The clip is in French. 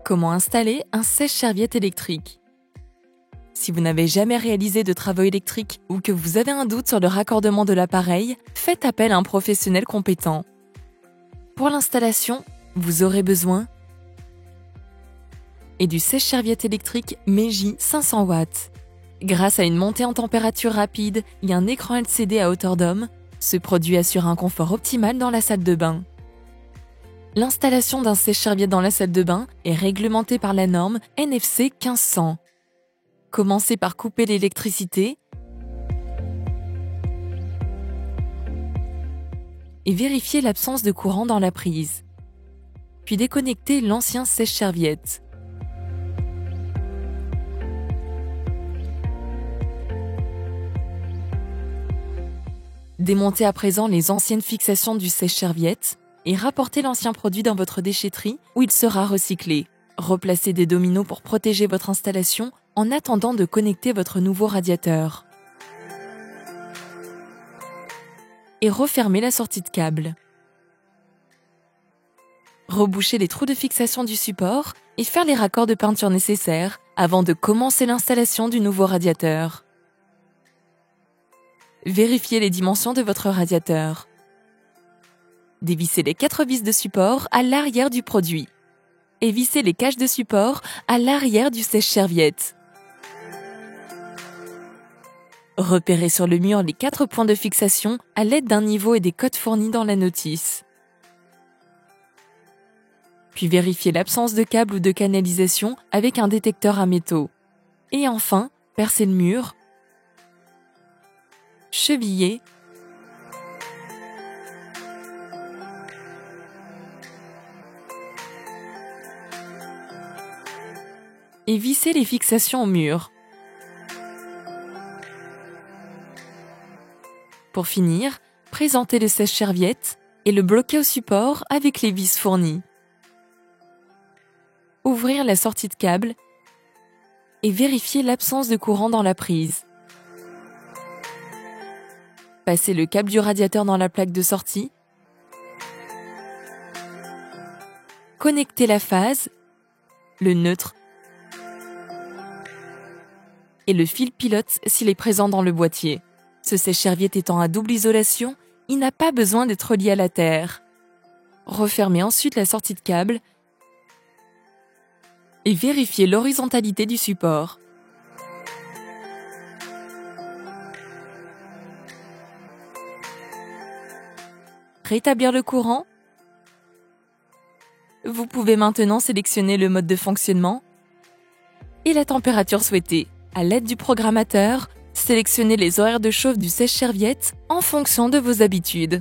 Comment installer un sèche-serviette électrique? Si vous n'avez jamais réalisé de travaux électriques ou que vous avez un doute sur le raccordement de l'appareil, faites appel à un professionnel compétent. Pour l'installation, vous aurez besoin du sèche-serviette électrique Meiji 500 watts. Grâce à une montée en température rapide et un écran LCD à hauteur d'homme, ce produit assure un confort optimal dans la salle de bain. L'installation d'un sèche-serviette dans la salle de bain est réglementée par la norme NFC 1500. Commencez par couper l'électricité et vérifiez l'absence de courant dans la prise. Puis déconnectez l'ancien sèche-serviette. Démontez à présent les anciennes fixations du sèche-serviette et rapportez l'ancien produit dans votre déchetterie où il sera recyclé. Replacez des dominos pour protéger votre installation en attendant de connecter votre nouveau radiateur. Et refermez la sortie de câble. Rebouchez les trous de fixation du support et faire les raccords de peinture nécessaires avant de commencer l'installation du nouveau radiateur. Vérifiez les dimensions de votre radiateur. Dévissez les 4 vis de support à l'arrière du produit et vissez les caches de support à l'arrière du sèche-serviette. Repérez sur le mur les 4 points de fixation à l'aide d'un niveau et des codes fournis dans la notice. Puis vérifiez l'absence de câble ou de canalisation avec un détecteur à métaux. Et enfin, percez le mur, chevillez et vissez les fixations au mur. Pour finir, présentez le sèche-serviette et le bloquez au support avec les vis fournies. Ouvrir la sortie de câble et vérifier l'absence de courant dans la prise. Passez le câble du radiateur dans la plaque de sortie. Connectez la phase, le neutre et le fil pilote s'il est présent dans le boîtier. Ce sèche-serviette étant à double isolation, il n'a pas besoin d'être relié à la terre. Refermez ensuite la sortie de câble et vérifiez l'horizontalité du support. Rétablir le courant. Vous pouvez maintenant sélectionner le mode de fonctionnement et la température souhaitée. À l'aide du programmateur, sélectionnez les horaires de chauffe du sèche-serviette en fonction de vos habitudes.